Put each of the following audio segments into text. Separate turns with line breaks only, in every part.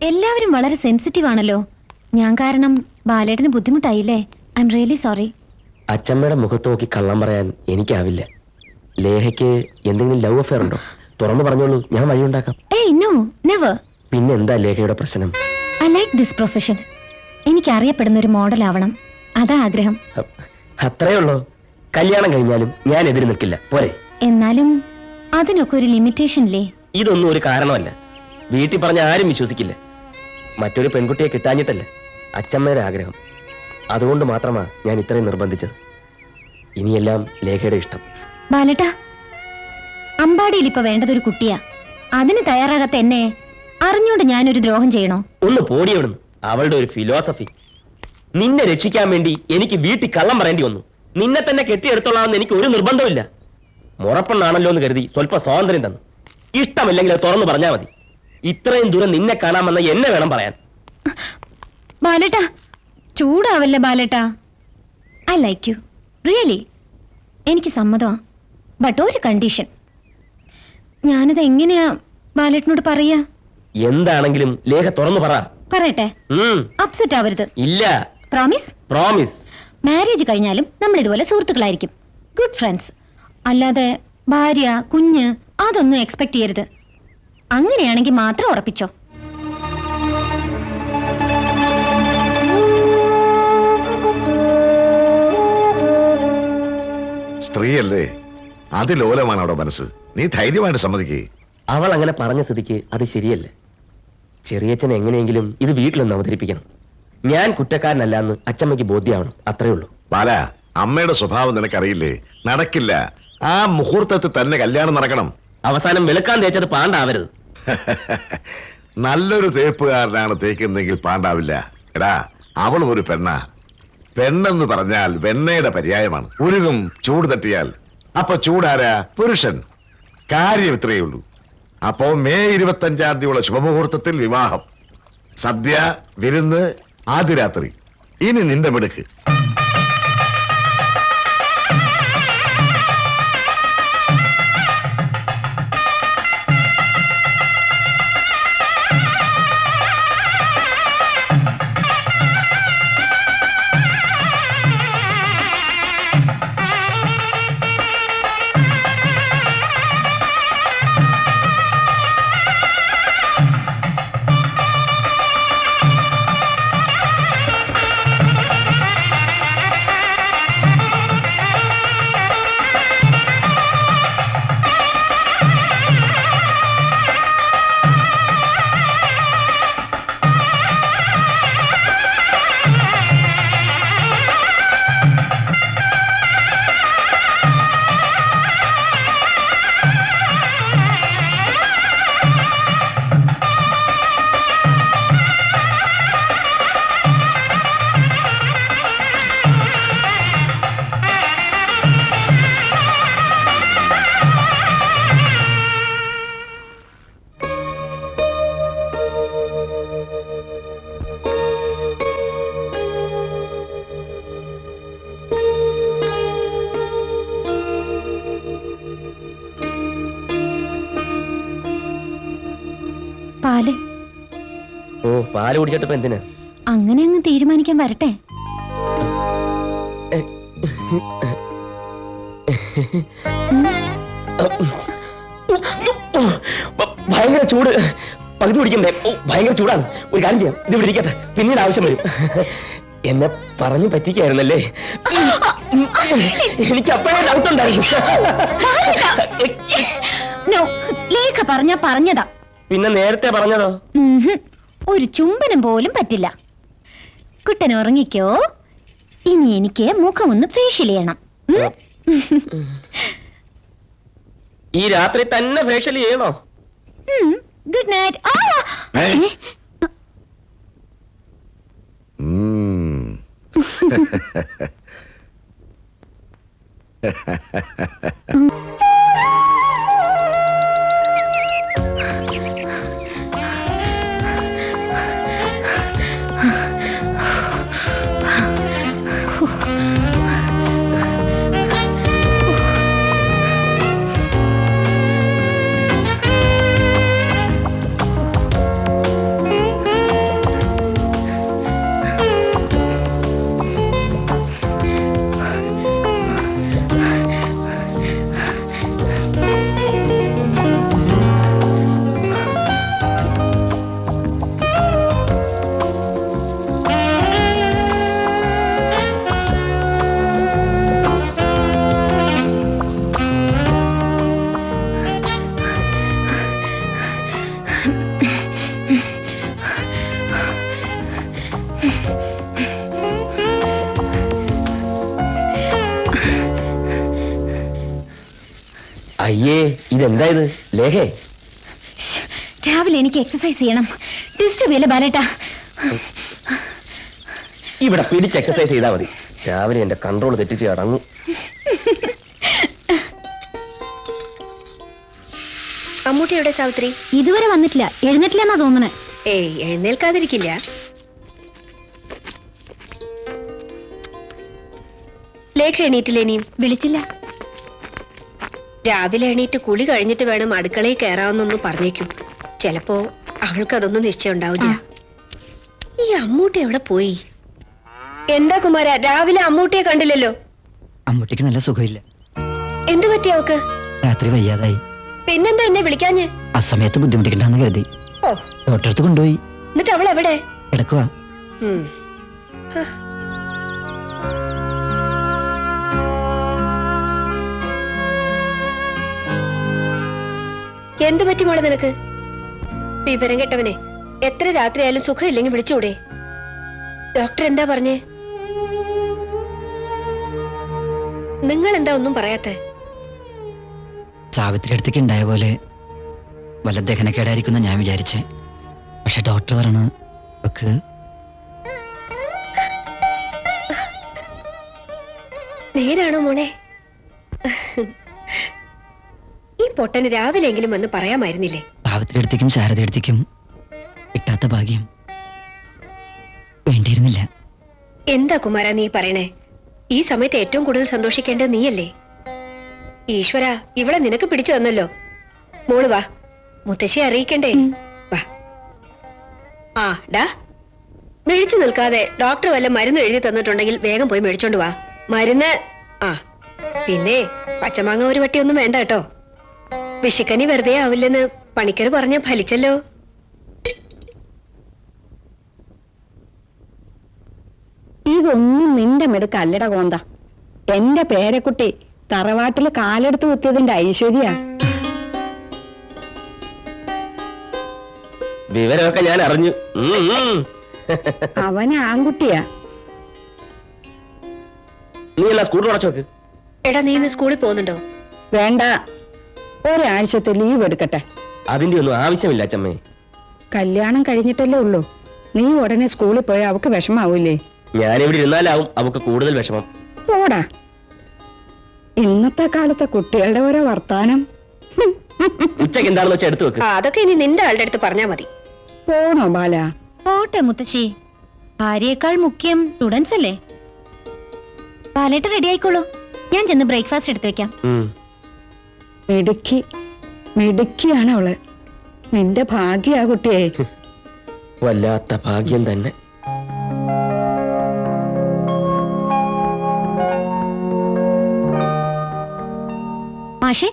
എല്ലാവരും വളരെ സെൻസിറ്റീവ് ആണല്ലോ. ഞാൻ കാരണം ബാലേട്ടന് ബുദ്ധിമുട്ടായില്ലേ? I'm really sorry.
അച്ഛമ്മയുടെ മുഖത്ത് നോക്കി കള്ളം പറയാൻ എനിക്കാവില്ല. ലേഹയ്ക്ക് എന്തെങ്കിലും ലവ് അഫെയർ ഉണ്ടോ? തുറന്നു പറഞ്ഞോളൂ, ഞാൻ വഴിയുണ്ടാക്കാം.
ഏയ് നോ, നെവർ.
പിന്നെ എന്താ ലേഖയുടെ പ്രശ്നം?
I like this profession. എനിക്ക് അറിയപ്പെടുന്ന ഒരു മോഡൽ ആവണം, അതാ ആഗ്രഹം.
അത്രേ ഉള്ളൂ. കല്യാണം കഴിഞ്ഞാലും ഞാൻ എതിര് നിൽക്കില്ല, പോരെ?
എന്നാലും അതിനൊക്കെ ഒരു ലിമിറ്റേഷൻ ഇല്ലേ?
ഇതൊന്നും ഒരു കാരണമല്ല. വീട്ടിൽ പറഞ്ഞ ആരും വിശ്വസിക്കില്ല. മറ്റൊരു പെൺകുട്ടിയെ കിട്ടാഞ്ഞിട്ടല്ല, അച്ഛമ്മയുടെ ആഗ്രഹം. അതുകൊണ്ട് മാത്രമാ ഞാൻ ഇത്രയും നിർബന്ധിച്ചത്. ഇനിയെല്ലാം ലേഖയുടെ ഇഷ്ടം.
ബാലേട്ടാ, അമ്പാടിയിൽ ഇപ്പൊ വേണ്ടതൊരു കുട്ടിയാ. അതിന് തയ്യാറാകാത്ത എന്നെ അറിഞ്ഞോണ്ട് ഞാനൊരു ദ്രോഹം ചെയ്യണോ?
ഒന്ന് പോടിയവിടുന്നു. അവളുടെ ഒരു ഫിലോസഫി. നിന്നെ രക്ഷിക്കാൻ വേണ്ടി എനിക്ക് വീട്ടിൽ കള്ളം പറയേണ്ടി വന്നു. നിന്നെ തന്നെ കെട്ടിയെടുത്തോളാമെന്ന് എനിക്ക് ഒരു നിർബന്ധമില്ല. മുറപ്പെണ്ണാണല്ലോ എന്ന് കരുതി സ്വല്പ സ്വാതന്ത്ര്യം തന്നു. ഇഷ്ടമില്ലെങ്കിൽ അത് തുറന്നു പറഞ്ഞാൽ മതി. ഇത്രയും ദൂരം നിന്നെ കാണാമെന്ന് എന്നെ വേണം പറയാൻ.
ബാലേട്ടാ, ചൂടാവല്ലേ ബാലേട്ടാ. I like you really. എനിക്ക് സമ്മതമാ, ബട്ട് ഒരു കണ്ടീഷൻ. ഞാനത് എങ്ങനെയാ ബാലേട്ടനോട് പറയാ?
എന്താണെങ്കിലും ലേഖ തുറന്നു പറ.
പറയട്ടെ? അപ്സെറ്റ് ആവരുത്.
ഇല്ല.
പ്രോമിസ്?
പ്രോമിസ്.
മാരേജ് കഴിഞ്ഞാലും നമ്മൾ ഇതുപോലെ സുഹൃത്തുക്കളായിരിക്കും, ഗുഡ് ഫ്രണ്ട്സ്. അല്ലാതെ ഭാര്യ കുഞ്ഞ് അതൊന്നും എക്സ്പെക്ട് ചെയ്യരുത്. അങ്ങനെയാണെങ്കിൽ മാത്രം ഉറപ്പിച്ചോ.
സ്ത്രീയല്ലേ, അതിലോലമാണ് അവിടെ മനസ്സ്. നീ ധൈര്യമായിട്ട് സമ്മതിക്കേ.
അവൾ അങ്ങനെ പറഞ്ഞ സ്ഥിതിക്ക് അത് ശരിയല്ല. ചെറിയച്ഛൻ എങ്ങനെയെങ്കിലും ഇത് വീട്ടിലൊന്ന് അവതരിപ്പിക്കണം. ഞാൻ കുറ്റക്കാരനല്ല എന്ന് അച്ഛമ്മയ്ക്ക് ബോധ്യമാവണം, അത്രേ ഉള്ളൂ.
ബാല, അമ്മയുടെ സ്വഭാവം നിനക്കറിയില്ലേ? നടക്കില്ല. ആ മുഹൂർത്തത്തിൽ തന്നെ കല്യാണം നടക്കണം.
അവസാനം വെളുക്കാൻ തേച്ചത് പാണ്ടാവരുത്.
നല്ലൊരു തേപ്പുകാരനാണ് തേക്കുന്നെങ്കിൽ പാണ്ടാവില്ല. എടാ, അവളും ഒരു പെണ്ണാ. പെണ്ണെന്ന് പറഞ്ഞാൽ വെണ്ണയുടെ പര്യായമാണ്. ഉരുകും ചൂട് തട്ടിയാൽ. അപ്പൊ ചൂടാരാ? പുരുഷൻ. കാര്യം ഇത്രയേ ഉള്ളൂ. അപ്പോ മെയ് 25-ാം തീയതിയുള്ള ശുഭമുഹൂർത്തത്തിൽ വിവാഹം, സദ്യ, വിരുന്ന്, ആദ്യ രാത്രി. ഇനി നിന്റെ മിടുക്ക്.
പാല്.
ഓ, പാല് കുടിച്ചിട്ടിപ്പോ എന്തിനാ?
അങ്ങനെ അങ്ങ് തീരുമാനിക്കാൻ വരട്ടെ.
ഭയങ്കര ചൂട്. പകുതി കുടിക്കണ്ടേ? ഭയങ്കര ചൂടാണ്. ഒരു കാര്യം ചെയ്യാം, ഇത് ഇവിടെ ഇരിക്കട്ടെ, പിന്നീട് ആവശ്യം വരും. എന്നെ പറഞ്ഞു പറ്റിക്കായിരുന്നല്ലേ? എനിക്ക് അപ്പോഴേ ഡൗട്ട് ഉണ്ടായിരുന്നു.
ലേഖ പറഞ്ഞതാ.
പിന്നെ നേരത്തെ പറഞ്ഞതോ?
ഒരു ചുംബനം പോലും പറ്റില്ല. കുട്ടൻ ഉറങ്ങിക്കോ. ഇനി എനിക്ക് മുഖം ഒന്ന് ഫേഷ്യൽ ചെയ്യണം.
ഈ രാത്രി തന്നെ ഫേഷ്യൽ ചെയ്യണോ?
Good night.
ഇതെന്തായത് ലേഖേ?
രാവിലെ എനിക്ക് എക്സസൈസ് ചെയ്യണം. ഡിസ്റ്റർബ് ചെയ്യല്ലേ ബാലേട്ടാ.
ഇവിടെ പിടിച്ച് എക്സസൈസ് ചെയ്താൽ മതി. രാവിലെ എന്റെ കൺട്രോൾ തെറ്റിച്ച് അടങ്ങും.
അമ്മൂട്ടി എവിടെ സാവിത്രി?
ഇതുവരെ വന്നിട്ടില്ല. എഴുന്നേറ്റില്ലെന്നാ തോന്നണേ.
ഏയ് എഴുന്നേൽക്കാതിരിക്കില്ല. ലേഖ എണീറ്റില്ലേനിയും?
വിളിച്ചില്ല.
രാവിലെ എണീറ്റ് കുളി കഴിഞ്ഞിട്ട് വേണം അടുക്കളയിൽ കയറാമെന്നൊന്നും പറഞ്ഞേക്കും. ചിലപ്പോ അവൾക്ക് അതൊന്നും നിശ്ചയം ഉണ്ടാവില്ല. ഈ അമ്മൂട്ടി എവിടെ പോയി? എന്താ കുമാര, രാവിലെ അമ്മൂട്ടിയെ കണ്ടില്ലല്ലോ?
അമ്മൂട്ടിക്ക് നല്ല സുഖമില്ല.
എന്തു പറ്റി അവക്ക്?
രാത്രി വയ്യാതായി.
പിന്നെന്താ എന്നെ വിളിക്കാഞ്ഞ്?
ആ സമയത്ത് ബുദ്ധിമുട്ടിക്കണ്ടെന്ന് കരുതി
ഓ,
ഡോക്ടറെ അടുത്ത് കൊണ്ടുപോയി.
എന്നിട്ട് അവൾ എവിടെ?
കിടക്കുവാ.
എന്തു പറ്റി മോളെ നിനക്ക്? വിവരം കെട്ടവനെ, എത്ര രാത്രിയായാലും സുഖമില്ലെങ്കിൽ വിളിച്ചൂടെ? ഡോക്ടർ എന്താ പറഞ്ഞേ? നിങ്ങൾ എന്താ ഒന്നും പറയാത്തെ?
സാവിത്രി അടുത്തേക്ക് ഉണ്ടായ പോലെ വല്ല ദഹനക്കേടായിരിക്കുന്ന ഞാൻ വിചാരിച്ചേ. പക്ഷെ ഡോക്ടർ പറഞ്ഞ് ഒക്കെ
നേരാണോ മോളെ? ഈ പൊട്ടന് രാവിലെങ്കിലും വന്ന് പറയാമായിരുന്നില്ലേ?
സാവിത്രി അടുത്തേക്കും ശാരദ അടുത്തേക്കും കിട്ടാത്ത ഭാഗ്യം വേണ്ടിയിരുന്നില്ല.
എന്താ കുമാര നീ പറയണേ? ഈ സമയത്ത് ഏറ്റവും കൂടുതൽ സന്തോഷിക്കേണ്ടത് നീയല്ലേ? ഈശ്വര, ഇവിടെ നിനക്ക് പിടിച്ചു തന്നല്ലോ. മോള് വാ, മുത്തശ്ശിയെ അറിയിക്കണ്ടേ? വാ. ആ ഡാ, മേടിച്ചു നിൽക്കാതെ ഡോക്ടർ വല്ല മരുന്ന് എഴുതി തന്നിട്ടുണ്ടെങ്കിൽ വേഗം പോയി മേടിച്ചോണ്ട് വാ. മരുന്ന്. ആ പിന്നെ പച്ചമാങ്ങ ഒരു വട്ടിയൊന്നും വേണ്ട കേട്ടോ. വിഷിക്കനി വെറുതെ ആവില്ലെന്ന് പണിക്കര് പറഞ്ഞ ഫലിച്ചല്ലോ.
ഇതൊന്നും നിന്റെ മെടുക്കല്ലട കോന്ത. എന്റെ പേരക്കുട്ടി തറവാട്ടില് കാലെടുത്ത് കുത്തിയതിന്റെ ഐശ്വര്യ.
വിവരമൊക്കെ ഞാൻ അറിഞ്ഞു.
അവന് ആൺകുട്ടിയാ.
നീ എന്നാ സ്കൂട്ടർ അടച്ചു നോക്ക്.
എടാ, നീ ഇന്ന് സ്കൂളിൽ പോകുന്നുണ്ടോ?
വേണ്ട, ഒരാഴ്ചത്തെ ലീവ് എടുക്കട്ടെ.
അതിന്റെ ഒന്നും ആവശ്യമില്ല അച്ചമ്മേ.
കല്യാണം കഴിഞ്ഞിട്ടല്ലേ ഉള്ളൂ. നീ ഉടനെ സ്കൂളിൽ പോയാൽ അവക്ക് വിഷമാവൂലേ?
ഞാനിവിടെ ഇരുന്നാലാവും അവക്ക് കൂടുതൽ വിഷമം.
പോടാ, ഇന്നത്തെ കാലത്തെ കുട്ടികളുടെ ഓരോ വർത്താനം.
ഉച്ചക്ക് എന്താണെന്ന് വെച്ചാൽ എടുത്തു വെക്ക്.
അതൊക്കെ ഇനി നിന്റെ ആളുടെ അടുത്ത് പറഞ്ഞാ മതി.
പോണോ ബാല?
പോട്ടെ മുത്തശ്ശി, ഭാര്യയേക്കാൾ മുഖ്യം സ്റ്റുഡൻസ് അല്ലേ. ബാലേട്ട റെഡി ആയിക്കോളൂ. ഞാൻ ചെന്ന് ബ്രേക്ക്ഫാസ്റ്റ് എടുത്തു വെക്കാം.
മിടുക്കി മിടുക്കിയാണ് അവള്. നിന്റെ ഭാഗ്യ കുട്ടിയെ.
വല്ലാത്ത ഭാഗ്യം തന്നെ.
മാഷേ,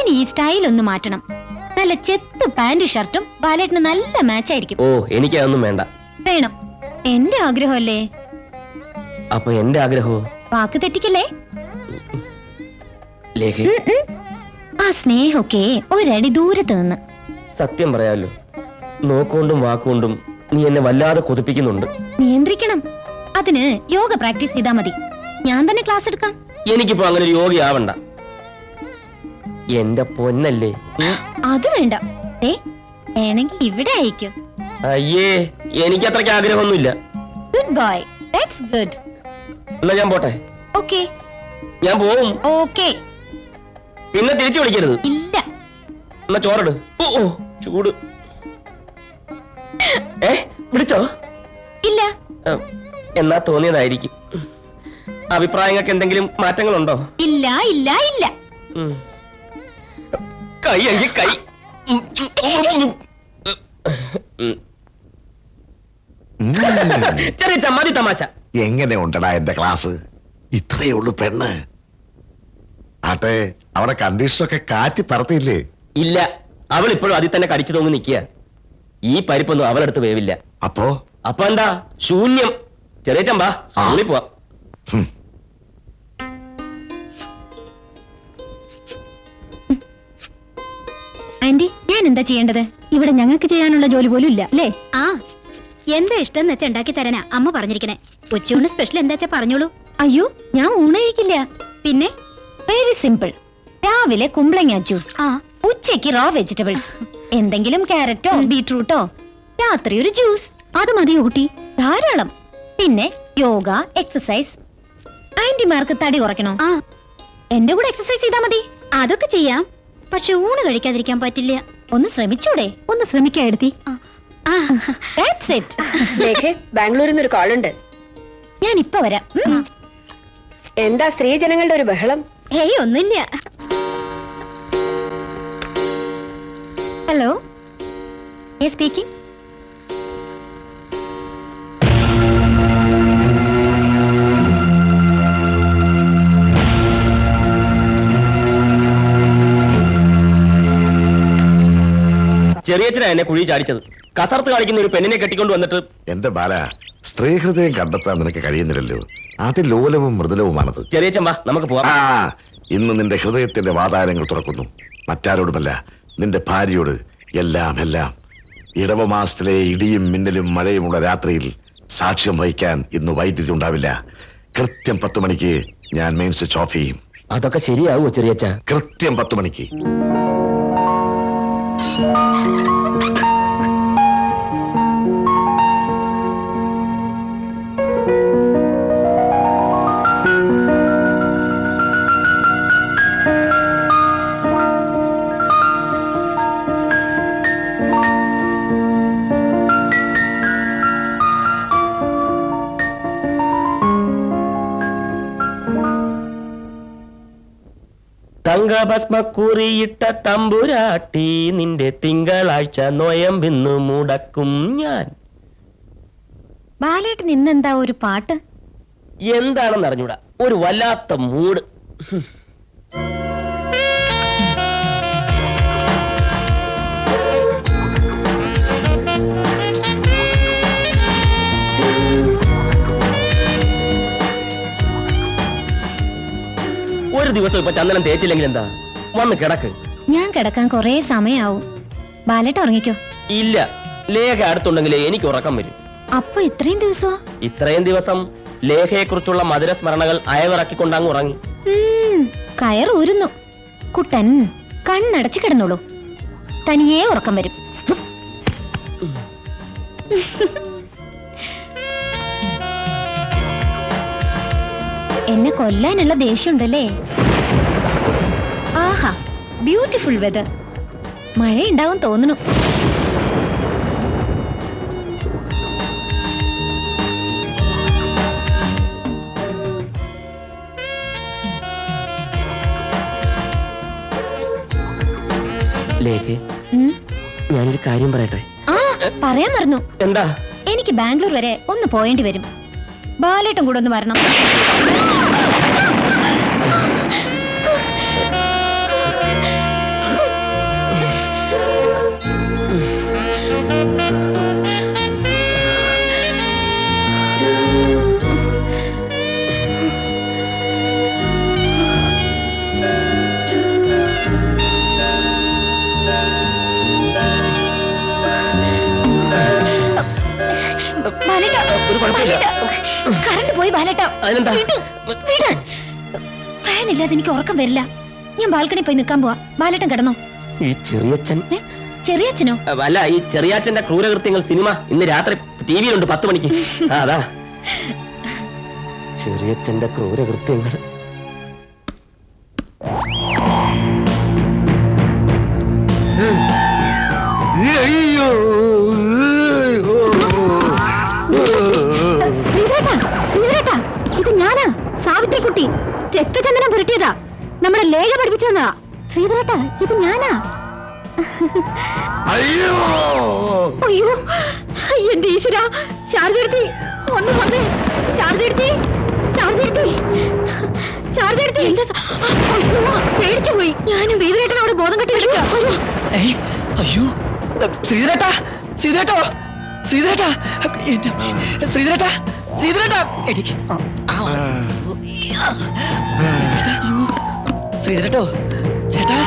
ഇനി ഈ സ്റ്റൈൽ ഒന്ന് മാറ്റണം. നല്ല ചെത്ത് പാന്റ് ഷർട്ടും ബാലേട്ടിന് നല്ല മാച്ച് ആയിരിക്കും.
ഓ, എനിക്കതൊന്നും വേണ്ട.
വേണം, എന്റെ ആഗ്രഹമല്ലേ.
അപ്പൊ എന്റെ ആഗ്രഹമോ?
വാക്ക് തെറ്റിക്കല്ലേ.
ലേഖ,
ആ സ്നേഹമൊക്കെ ഒരടി ദൂരത്ത് നിന്ന്.
സത്യം പറയാലോ, നോക്കൊണ്ടും വാക്കുകൊണ്ടും നീ എന്നെ വല്ലാതെ കൊതിപ്പിക്കുന്നുണ്ട്.
നിയന്ത്രിക്കണം. അതിന് യോഗ പ്രാക്ടീസ് ചെയ്താ മതി. ഞാൻ തന്നെ ക്ലാസ് എടുക്കാം.
എനിക്കിപ്പോ അങ്ങനെ ഒരു യോഗയാവണ്ട. എന്റെ പൊന്നല്ലേ.
അത് വേണ്ട. വേണമെങ്കിൽ ഇവിടെ അയക്കും.
അയ്യേ, എനിക്ക് അത്രയ്ക്ക് ആഗ്രഹമൊന്നുമില്ല.
Good boy, that's good.
എന്നാ ഞാൻ പോട്ടെ.
ഓക്കേ.
ഞാൻ പോവും.
ഓക്കേ.
പിന്നെ തിരിച്ചു വിളിക്കരുത്.
ഇല്ല.
എന്നാ ചോറിട്. ഓ ഓ, ചൂട്. വിളിച്ചോ?
ഇല്ല.
എന്നാ തോന്നിയതായിരിക്കും. അഭിപ്രായങ്ങൾക്ക് എന്തെങ്കിലും മാറ്റങ്ങളുണ്ടോ?
ഇല്ല ഇല്ല ഇല്ല.
കൈ എങ്കിൽ കൈ. ചെറിയ ചമ്മാതി തമാശ.
എങ്ങനെ ഉണ്ടടാ എന്റെ ക്ലാസ്? ഇത്രയേ ഉള്ളു പെണ്ണ്. ആട്ടെ, അവിടെ കണ്ടീഷനൊക്കെ കാറ്റി പറത്തിയില്ലേ?
ഇല്ല, അവൾ ഇപ്പോഴും അതിൽ തന്നെ കടിച്ചു തോന്നി നിൽക്കുക. ഈ പരിപ്പൊന്നും അവളെടുത്ത് വേവില്ല. അപ്പൊ എന്താ? ശൂന്യം. ചെറിയ ചമ്പാ, സ്കൂളിൽ പോവാ.
ആന്റി, ഞാൻ എന്താ ചെയ്യേണ്ടത്? ഇവിടെ ഞങ്ങൾക്ക് ചെയ്യാനുള്ള ജോലി പോലും ഇല്ല അല്ലേ? ആ, എന്താ ഇഷ്ടം എന്ന് വെച്ചാ ഉണ്ടാക്കി തരാനാ അമ്മ പറഞ്ഞിരിക്കണേ. ഉച്ചയൂണ് സ്പെഷ്യൽ എന്താ വെച്ചാ പറഞ്ഞോളൂ. അയ്യോ, ഞാൻ ഊണ കഴിക്കില്ല. പിന്നെ വെരി സിമ്പിൾ. രാവിലെ കുമ്പളങ്ങ ജ്യൂസ്, ഉച്ചയ്ക്ക് റോ വെജിറ്റബിൾസ്, എന്തെങ്കിലും ക്യാരറ്റോ ബീട്രൂട്ടോ, രാത്രി ഒരു ജ്യൂസ്. അത് മതി ഊട്ടി, ധാരാളം. പിന്നെ യോഗ, എക്സസൈസ്. ആന്റിമാർക്ക് തടി കുറയ്ക്കണോ? എന്റെ കൂടെ എക്സസൈസ് ചെയ്താൽ മതി. അതൊക്കെ ചെയ്യാം, പക്ഷെ ഊണ് കഴിക്കാതിരിക്കാൻ പറ്റില്ല. ഒന്ന് ശ്രമിച്ചൂടെ? ഒന്ന് ശ്രമിക്കാ എടുത്തി.
ബാംഗ്ലൂരിൽ നിന്ന് ഒരു കോളുണ്ട്.
ഞാൻ ഇപ്പൊ വരാം.
എന്താ സ്ത്രീ ജനങ്ങളുടെ ഒരു ബഹളം?
ഏയ് ഒന്നുമില്ല. Hello, speaking.
ചെറിയച്ഛനാ എന്നെ കുഴി ചാടിച്ചത്. കസർത്ത് കളിക്കുന്ന ഒരു പെണ്ണിനെ കെട്ടിക്കൊണ്ട് വന്നിട്ട്.
എന്റെ ബാല, സ്ത്രീ ഹൃദയം കണ്ടെത്താൻ നിനക്ക് കഴിയുന്നില്ലല്ലോ. അതിലോലവും മൃദുലവുമാണത്.
ചെറിയച്ഛൻ വാ, നമുക്ക് പോവാം.
ഇന്ന് നിന്റെ ഹൃദയത്തിന്റെ വാതായനങ്ങൾ തുറക്കുന്നു. മറ്റാരോടുമല്ല, നിന്റെ ഭാര്യയോട്. എല്ലാം എല്ലാം. ഇടവമാസത്തിലെ ഇടിയും മിന്നലും മഴയുമുള്ള രാത്രിയിൽ സാക്ഷ്യം വഹിക്കാൻ ഇന്ന് വൈദ്യുതി ഉണ്ടാവില്ല. കൃത്യം 10 മണിക്ക് ഞാൻ മെയിൻ സ്വിച്ച് ഓഫ് ചെയ്യും.
അതൊക്കെ ശരിയാവോ ചെറിയച്ഛ?
കൃത്യം 10 മണിക്ക്.
തങ്കഭസ്മക്കുറിയിട്ട തമ്പുരാട്ടി, നിന്റെ തിങ്കളാഴ്ച നോയമ്പിന്ന് മുടക്കും ഞാൻ.
ബാലേട്ടൻ ഇന്നെന്താ ഒരു പാട്ട്?
എന്താണെന്ന് അറിഞ്ഞൂടാ, ഒരു വല്ലാത്ത മൂഡ്. ഒരു ദിവസം ഇപ്പൊ ചന്ദനം തേച്ചില്ലെങ്കിൽ എന്താ? വന്ന് കിടക്ക്.
ഞാൻ കിടക്കാൻ കൊറേ സമയാവും. ബാലേട്ടൻ ഉറങ്ങിക്കോ.
ഇല്ല, ലേഖ അടുത്തുണ്ടെങ്കിലേ എനിക്ക് ഉറക്കം വരും.
അപ്പൊ ഇത്രയും ദിവസമോ?
ഇത്രയും ദിവസം ലേഖയെ കുറിച്ചുള്ള മധുര സ്മരണകൾ അയവിറക്കിക്കൊണ്ടങ്ങ് ഉറങ്ങി.
കയറൂരുന്നു. കുട്ടൻ കണ്ണടച്ച് കിടന്നോളൂ, തനിയേ ഉറക്കം വരും. എന്നെ കൊല്ലാനുള്ള ദേഷ്യമുണ്ടല്ലേ? ആഹാ, ബ്യൂട്ടിഫുൾ വെതർ. മഴയുണ്ടാവും തോന്നുന്നു.
ലേഖേ, ഞാനൊരു കാര്യം പറയട്ടെ?
പറയാൻ മറന്നു.
എന്താ?
എനിക്ക് ബാംഗ്ലൂർ വരെ ഒന്ന് പോയേണ്ടി വരും. ബാലേട്ടൻ കൂടെ ഒന്ന് വരണം. കറണ്ട് പോയി ബാലേട്ട. ഫാൻ ഇല്ലാതെ എനിക്ക് ഉറക്കം വരില്ല. ഞാൻ ബാൽക്കണി പോയി നിൽക്കാൻ പോവാ. ബാലേട്ടൻ കിടന്നോ?
ഈ ചെറിയച്ഛൻ?
ചെറിയച്ഛനോ?
അല്ല, ഈ ചെറിയാച്ചന്റെ ക്രൂരകൃത്യങ്ങൾ സിനിമ ഇന്ന് രാത്രി ടിവിയിലുണ്ട് 10 മണിക്ക്. അതാ ചെറിയച്ഛന്റെ ക്രൂരകൃത്യങ്ങൾ.
ഇത് ഞാനാ, സാവിത്രിക്കുട്ടി. രക്തചന്ദനം പുരട്ടിയതാ. നമ്മുടെ ലേഖ പഠിപ്പിച്ചു തന്നതാ. ശ്രീധരേട്ടാ, ഇത് ഞാനാ. അയ്യോ, എന്റെ ഈശ്വര. ശാരദീർത്തി, ഒന്ന് വന്നേ. ശാരദീർത്തി, ശാരദീർത്തി, ശാരദീർത്തി. പേടിച്ചു പോയി. ഞാനും ശ്രീധരേട്ടൻ അവിടെ ബോധം കെട്ടി വിളിക്കാം.
അയ്യോ, ശ്രീധരേട്ടാ, ശ്രീധരേട്ടോ, ശ്രീധരേട്ടാ, ശ്രീധരേട്ടാ, ശ്രീധരേട്ടാ, എനിക്ക് ശ്രീധരേട്ടോ, ചേട്ടാ.